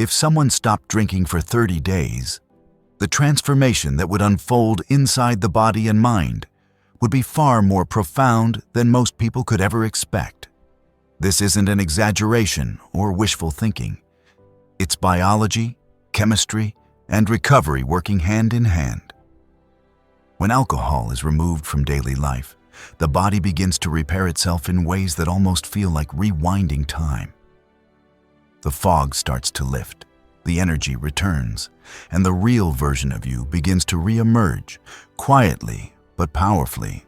If someone stopped drinking for 30 days, the transformation that would unfold inside the body and mind would be far more profound than most people could ever expect. This isn't an exaggeration or wishful thinking. It's biology, chemistry, and recovery working hand in hand. When alcohol is removed from daily life, the body begins to repair itself in ways that almost feel like rewinding time. The fog starts to lift, the energy returns, and the real version of you begins to re-emerge, quietly but powerfully.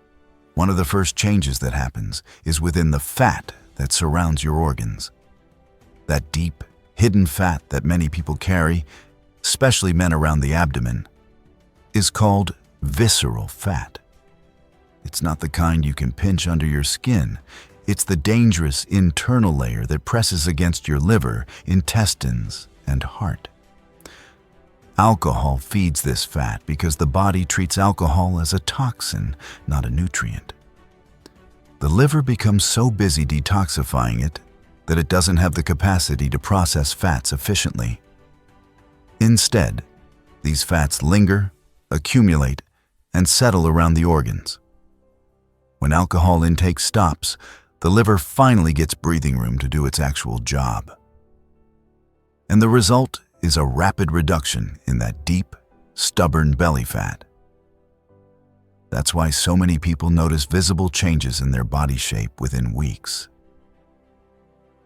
One of the first changes that happens is within the fat that surrounds your organs. That deep, hidden fat that many people carry, especially men around the abdomen, is called visceral fat. It's not the kind you can pinch under your skin. It's the dangerous internal layer that presses against your liver, intestines, and heart. Alcohol feeds this fat because the body treats alcohol as a toxin, not a nutrient. The liver becomes so busy detoxifying it that it doesn't have the capacity to process fats efficiently. Instead, these fats linger, accumulate, and settle around the organs. When alcohol intake stops, the liver finally gets breathing room to do its actual job. And the result is a rapid reduction in that deep, stubborn belly fat. That's why so many people notice visible changes in their body shape within weeks.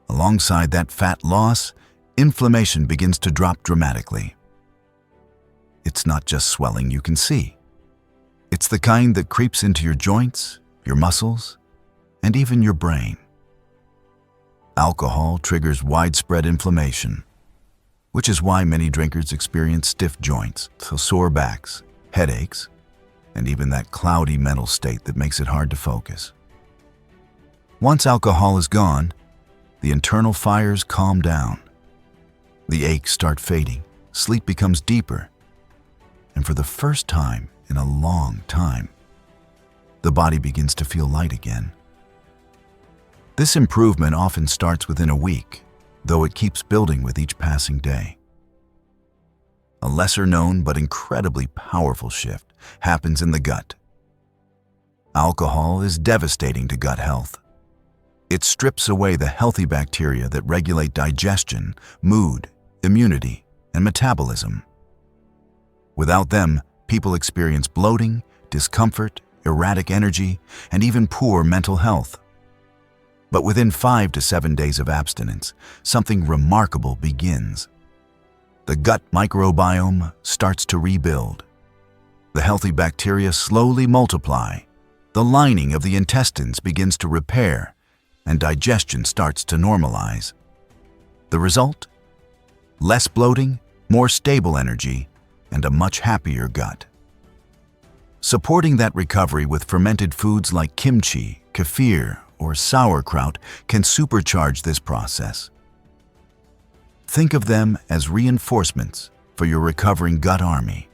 Alongside that fat loss, inflammation begins to drop dramatically. It's not just swelling you can see. It's the kind that creeps into your joints, your muscles, and even your brain. Alcohol triggers widespread inflammation, which is why many drinkers experience stiff joints, sore backs, headaches, and even that cloudy mental state that makes it hard to focus. Once alcohol is gone, the internal fires calm down. The aches start fading, sleep becomes deeper, and for the first time in a long time, the body begins to feel light again. This improvement often starts within a week, though it keeps building with each passing day. A lesser-known but incredibly powerful shift happens in the gut. Alcohol is devastating to gut health. It strips away the healthy bacteria that regulate digestion, mood, immunity, and metabolism. Without them, people experience bloating, discomfort, erratic energy, and even poor mental health. But within 5 to 7 days of abstinence, something remarkable begins. The gut microbiome starts to rebuild. The healthy bacteria slowly multiply. The lining of the intestines begins to repair, and digestion starts to normalize. The result? Less bloating, more stable energy, and a much happier gut. Supporting that recovery with fermented foods like kimchi, kefir, or sauerkraut can supercharge this process. Think of them as reinforcements for your recovering gut army.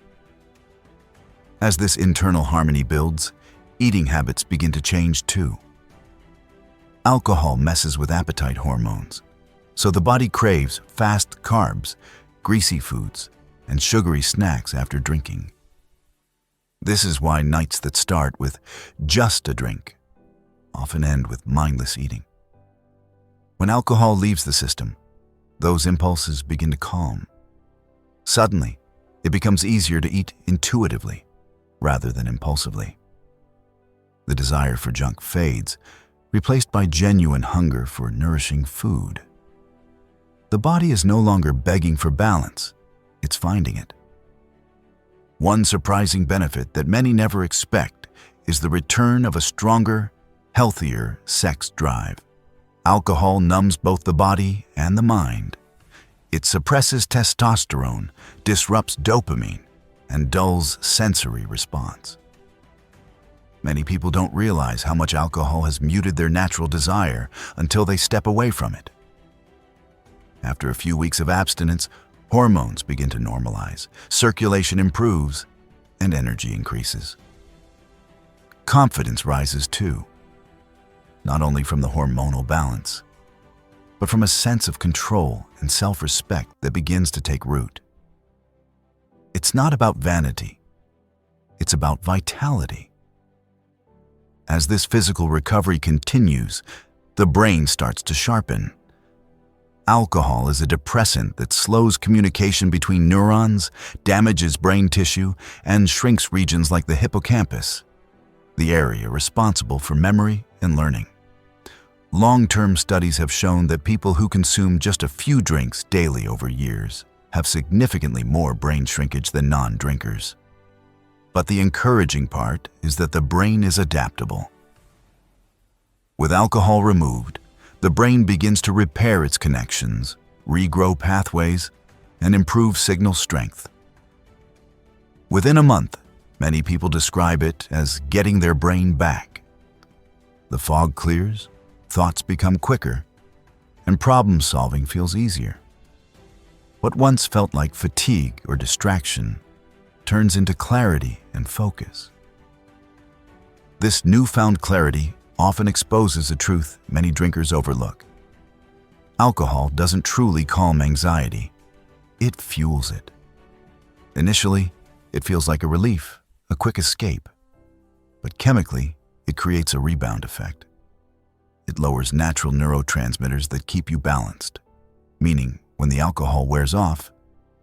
As this internal harmony builds, eating habits begin to change too. Alcohol messes with appetite hormones, so the body craves fast carbs, greasy foods, and sugary snacks after drinking. This is why nights that start with just a drink often end with mindless eating. When alcohol leaves the system, those impulses begin to calm. Suddenly, it becomes easier to eat intuitively rather than impulsively. The desire for junk fades, replaced by genuine hunger for nourishing food. The body is no longer begging for balance, it's finding it. One surprising benefit that many never expect is the return of a stronger, healthier sex drive. Alcohol numbs both the body and the mind. It suppresses testosterone, disrupts dopamine, and dulls sensory response. Many people don't realize how much alcohol has muted their natural desire until they step away from it. After a few weeks of abstinence, hormones begin to normalize, circulation improves, and energy increases. Confidence rises too, not only from the hormonal balance, but from a sense of control and self-respect that begins to take root. It's not about vanity. It's about vitality. As this physical recovery continues, the brain starts to sharpen. Alcohol is a depressant that slows communication between neurons, damages brain tissue, and shrinks regions like the hippocampus, the area responsible for memory and learning. Long-term studies have shown that people who consume just a few drinks daily over years have significantly more brain shrinkage than non-drinkers. But the encouraging part is that the brain is adaptable. With alcohol removed, the brain begins to repair its connections, regrow pathways, and improve signal strength. Within a month, many people describe it as getting their brain back. The fog clears, thoughts become quicker, and problem-solving feels easier. What once felt like fatigue or distraction turns into clarity and focus. This newfound clarity often exposes a truth many drinkers overlook. Alcohol doesn't truly calm anxiety. It fuels it. Initially, it feels like a relief, a quick escape. But chemically, it creates a rebound effect. It lowers natural neurotransmitters that keep you balanced, meaning when the alcohol wears off,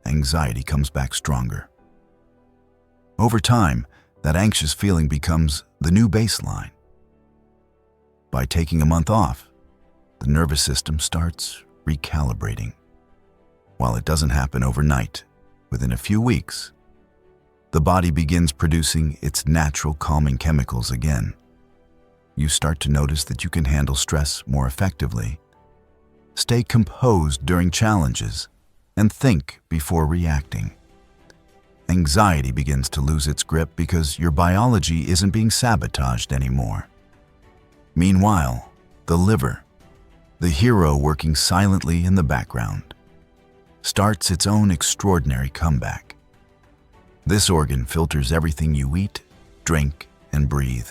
anxiety comes back stronger. Over time, that anxious feeling becomes the new baseline. By taking a month off, the nervous system starts recalibrating. While it doesn't happen overnight, within a few weeks, the body begins producing its natural calming chemicals again. You start to notice that you can handle stress more effectively, stay composed during challenges, and think before reacting. Anxiety begins to lose its grip because your biology isn't being sabotaged anymore. Meanwhile, the liver, the hero working silently in the background, starts its own extraordinary comeback. This organ filters everything you eat, drink, and breathe.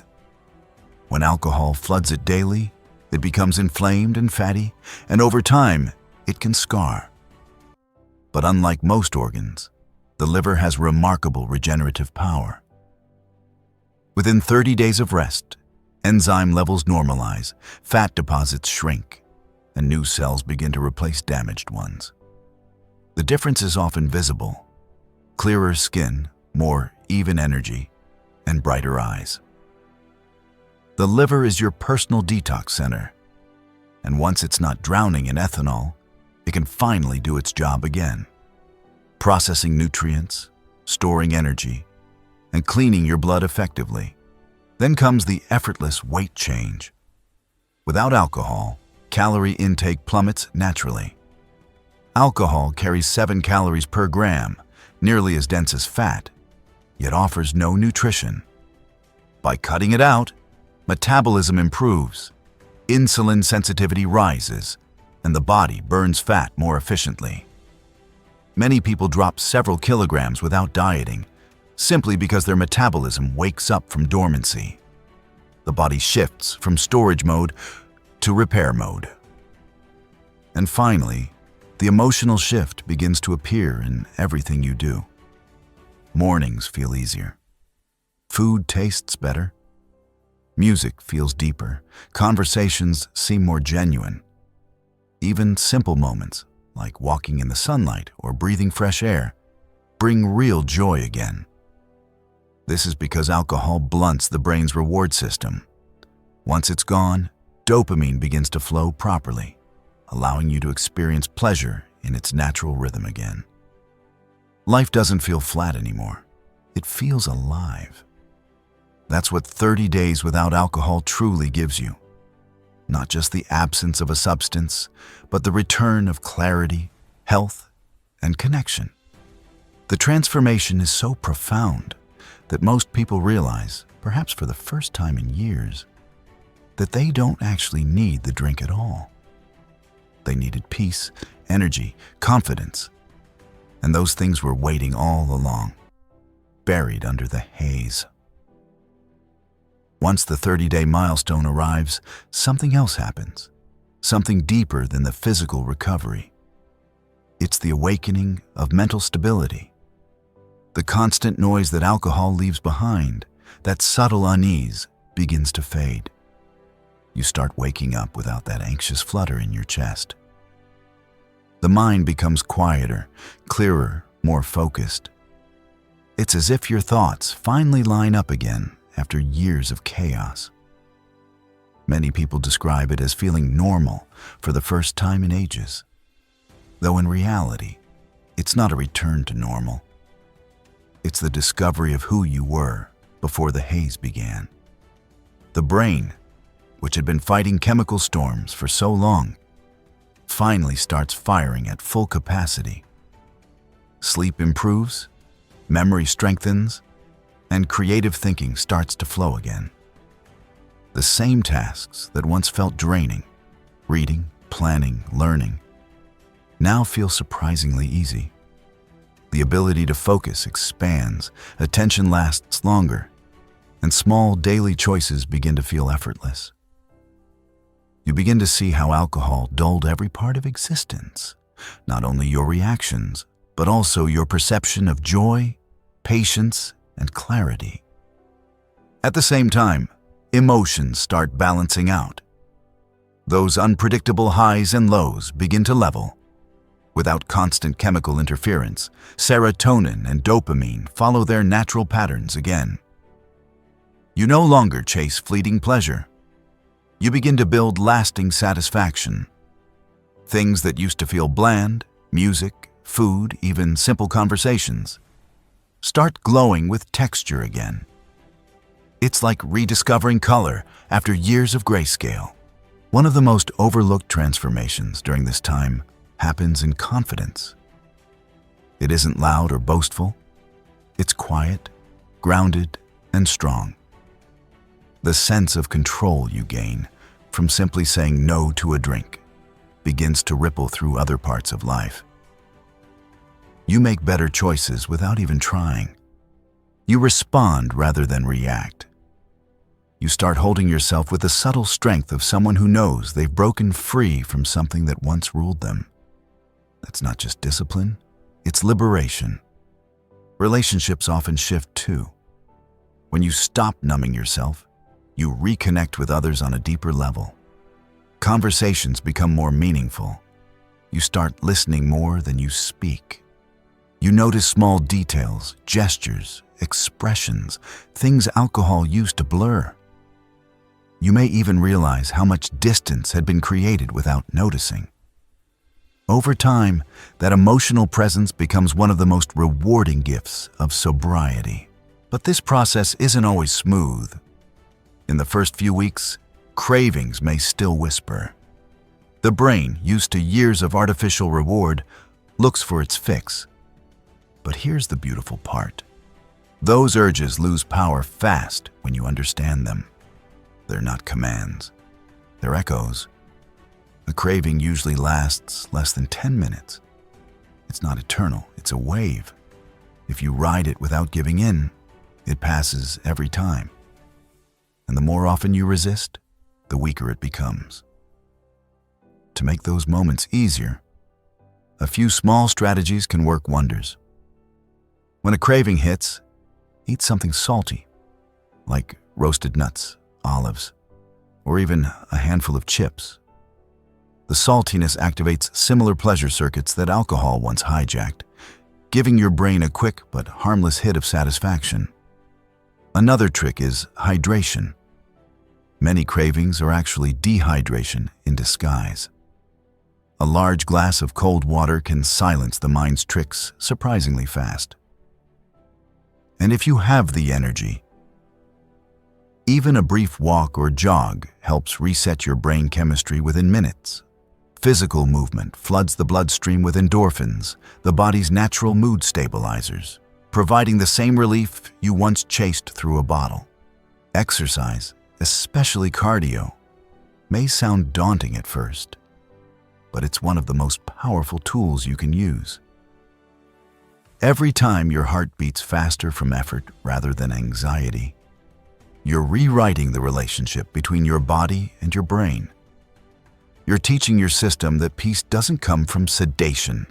When alcohol floods it daily, it becomes inflamed and fatty, and over time, it can scar. But unlike most organs, the liver has remarkable regenerative power. Within 30 days of rest, enzyme levels normalize, fat deposits shrink, and new cells begin to replace damaged ones. The difference is often visible: clearer skin, more even energy, and brighter eyes. The liver is your personal detox center, and once it's not drowning in ethanol, it can finally do its job again, processing nutrients, storing energy, and cleaning your blood effectively. Then comes the effortless weight change. Without alcohol, calorie intake plummets naturally. Alcohol carries 7 calories per gram, nearly as dense as fat, yet offers no nutrition. By cutting it out, metabolism improves, insulin sensitivity rises, and the body burns fat more efficiently. Many people drop several kilograms without dieting, simply because their metabolism wakes up from dormancy. The body shifts from storage mode to repair mode. And finally, the emotional shift begins to appear in everything you do. Mornings feel easier. Food tastes better. Music feels deeper. Conversations seem more genuine. Even simple moments, like walking in the sunlight or breathing fresh air, bring real joy again. This is because alcohol blunts the brain's reward system. Once it's gone, dopamine begins to flow properly, allowing you to experience pleasure in its natural rhythm again. Life doesn't feel flat anymore. It feels alive. That's what 30 days without alcohol truly gives you. Not just the absence of a substance, but the return of clarity, health, and connection. The transformation is so profound that most people realize, perhaps for the first time in years, that they don't actually need the drink at all. They needed peace, energy, confidence, and those things were waiting all along, buried under the haze. Once the 30-day milestone arrives, something else happens. something deeper than the physical recovery. It's the awakening of mental stability. The constant noise that alcohol leaves behind, that subtle unease, begins to fade. You start waking up without that anxious flutter in your chest. The mind becomes quieter, clearer, more focused. It's as if your thoughts finally line up again after years of chaos. Many people describe it as feeling normal for the first time in ages, though in reality, it's not a return to normal. It's the discovery of who you were before the haze began. The brain, which had been fighting chemical storms for so long, finally starts firing at full capacity. Sleep improves, memory strengthens, and creative thinking starts to flow again. The same tasks that once felt draining, reading, planning, learning, now feel surprisingly easy. The ability to focus expands, attention lasts longer, and small daily choices begin to feel effortless. You begin to see how alcohol dulled every part of existence, not only your reactions, but also your perception of joy, patience, and clarity. At the same time, emotions start balancing out. Those unpredictable highs and lows begin to level. Without constant chemical interference, serotonin and dopamine follow their natural patterns again. You no longer chase fleeting pleasure. You begin to build lasting satisfaction. Things that used to feel bland, music, food, even simple conversations, start glowing with texture again. It's like rediscovering color after years of grayscale. One of the most overlooked transformations during this time happens in confidence. It isn't loud or boastful. It's quiet, grounded, and strong. The sense of control you gain from simply saying no to a drink begins to ripple through other parts of life. You make better choices without even trying. You respond rather than react. You start holding yourself with the subtle strength of someone who knows they've broken free from something that once ruled them. That's not just discipline, it's liberation. Relationships often shift too. When you stop numbing yourself, you reconnect with others on a deeper level. Conversations become more meaningful. You start listening more than you speak. You notice small details, gestures, expressions, things alcohol used to blur. You may even realize how much distance had been created without noticing. Over time, that emotional presence becomes one of the most rewarding gifts of sobriety. But this process isn't always smooth. In the first few weeks, cravings may still whisper. The brain, used to years of artificial reward, looks for its fix. But here's the beautiful part. Those urges lose power fast when you understand them. They're not commands. They're echoes. A craving usually lasts less than 10 minutes. It's not eternal, it's a wave. If you ride it without giving in, it passes every time. And the more often you resist, the weaker it becomes. To make those moments easier, a few small strategies can work wonders. When a craving hits, eat something salty, like roasted nuts, olives, or even a handful of chips. The saltiness activates similar pleasure circuits that alcohol once hijacked, giving your brain a quick but harmless hit of satisfaction. Another trick is hydration. Many cravings are actually dehydration in disguise. A large glass of cold water can silence the mind's tricks surprisingly fast. And if you have the energy, even a brief walk or jog helps reset your brain chemistry within minutes. Physical movement floods the bloodstream with endorphins, the body's natural mood stabilizers, providing the same relief you once chased through a bottle. Exercise, especially cardio, may sound daunting at first, but it's one of the most powerful tools you can use. Every time your heart beats faster from effort rather than anxiety, you're rewriting the relationship between your body and your brain. You're teaching your system that peace doesn't come from sedation.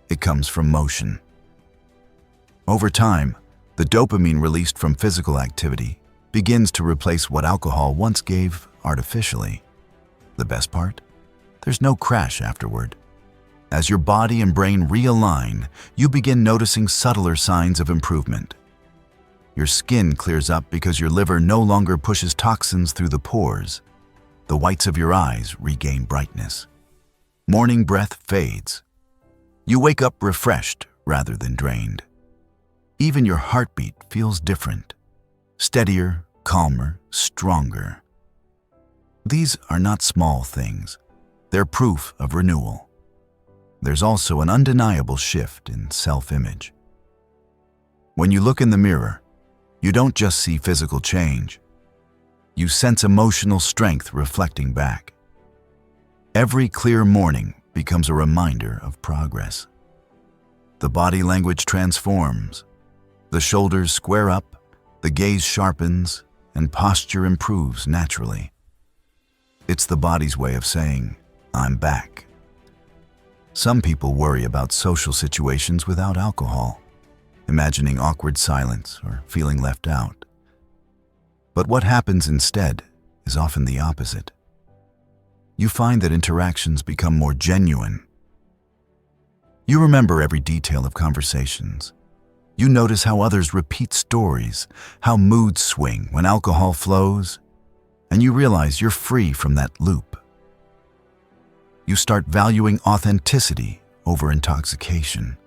It comes from motion. Over time, the dopamine released from physical activity begins to replace what alcohol once gave artificially. The best part? There's no crash afterward. As your body and brain realign, you begin noticing subtler signs of improvement. Your skin clears up because your liver no longer pushes toxins through the pores. The whites of your eyes regain brightness. Morning breath fades. You wake up refreshed rather than drained. Even your heartbeat feels different. Steadier, calmer, stronger. These are not small things. They're proof of renewal. There's also an undeniable shift in self-image. When you look in the mirror, you don't just see physical change. You sense emotional strength reflecting back. Every clear morning becomes a reminder of progress. The body language transforms. The shoulders square up, the gaze sharpens, and posture improves naturally. It's the body's way of saying, "I'm back." Some people worry about social situations without alcohol, imagining awkward silence or feeling left out. But what happens instead is often the opposite. You find that interactions become more genuine. You remember every detail of conversations. You notice how others repeat stories, how moods swing when alcohol flows, and you realize you're free from that loop. You start valuing authenticity over intoxication.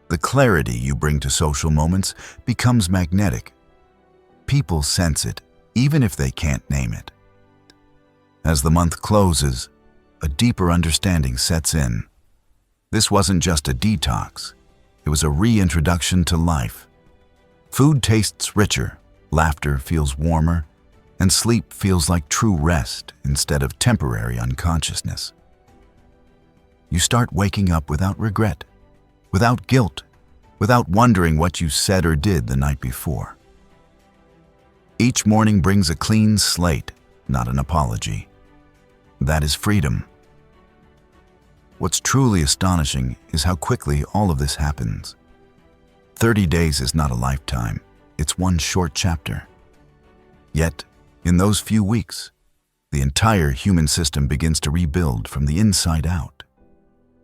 The clarity you bring to social moments becomes magnetic. People sense it, even if they can't name it. As the month closes, a deeper understanding sets in. This wasn't just a detox, it was a reintroduction to life. Food tastes richer, laughter feels warmer, and sleep feels like true rest instead of temporary unconsciousness. You start waking up without regret, without guilt, without wondering what you said or did the night before. Each morning brings a clean slate, not an apology. That is freedom. What's truly astonishing is how quickly all of this happens. 30 days is not a lifetime, it's one short chapter. Yet, in those few weeks, the entire human system begins to rebuild from the inside out.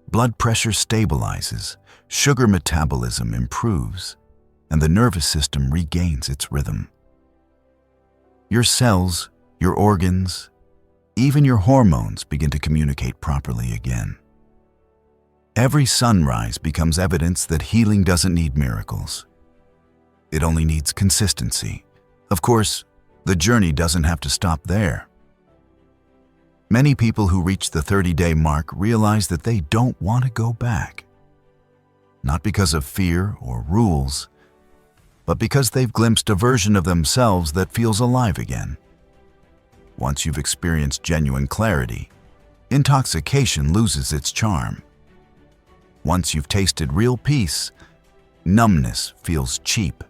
Blood pressure stabilizes, sugar metabolism improves, and the nervous system regains its rhythm. Your cells, your organs, even your hormones begin to communicate properly again. Every sunrise becomes evidence that healing doesn't need miracles. It only needs consistency. Of course, the journey doesn't have to stop there. Many people who reach the 30-day mark realize that they don't want to go back. Not because of fear or rules, but because they've glimpsed a version of themselves that feels alive again. Once you've experienced genuine clarity, intoxication loses its charm. Once you've tasted real peace, numbness feels cheap.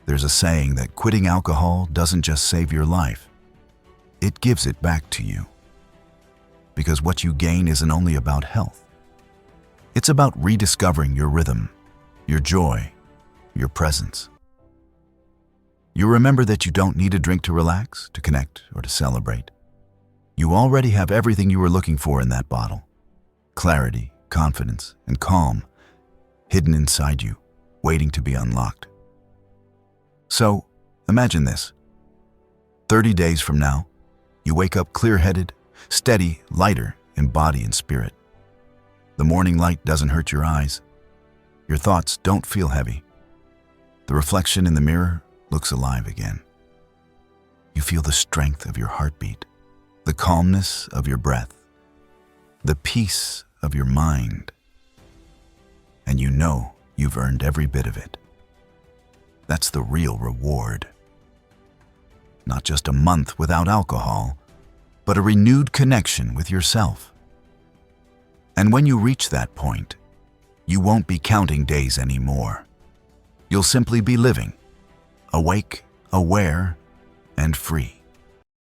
There's a saying that quitting alcohol doesn't just save your life, it gives it back to you. Because what you gain isn't only about health. It's about rediscovering your rhythm, your joy, your presence. You remember that you don't need a drink to relax, to connect, or to celebrate. You already have everything you were looking for in that bottle. Clarity, confidence, and calm, hidden inside you, waiting to be unlocked. So, imagine this. 30 days from now, you wake up clear-headed, steady, lighter in body and spirit. The morning light doesn't hurt your eyes. Your thoughts don't feel heavy. The reflection in the mirror looks alive again. You feel the strength of your heartbeat, the calmness of your breath, the peace of your mind, and you know you've earned every bit of it. That's the real reward. Not just a month without alcohol, but a renewed connection with yourself. And when you reach that point, you won't be counting days anymore. You'll simply be living, awake, aware, and free.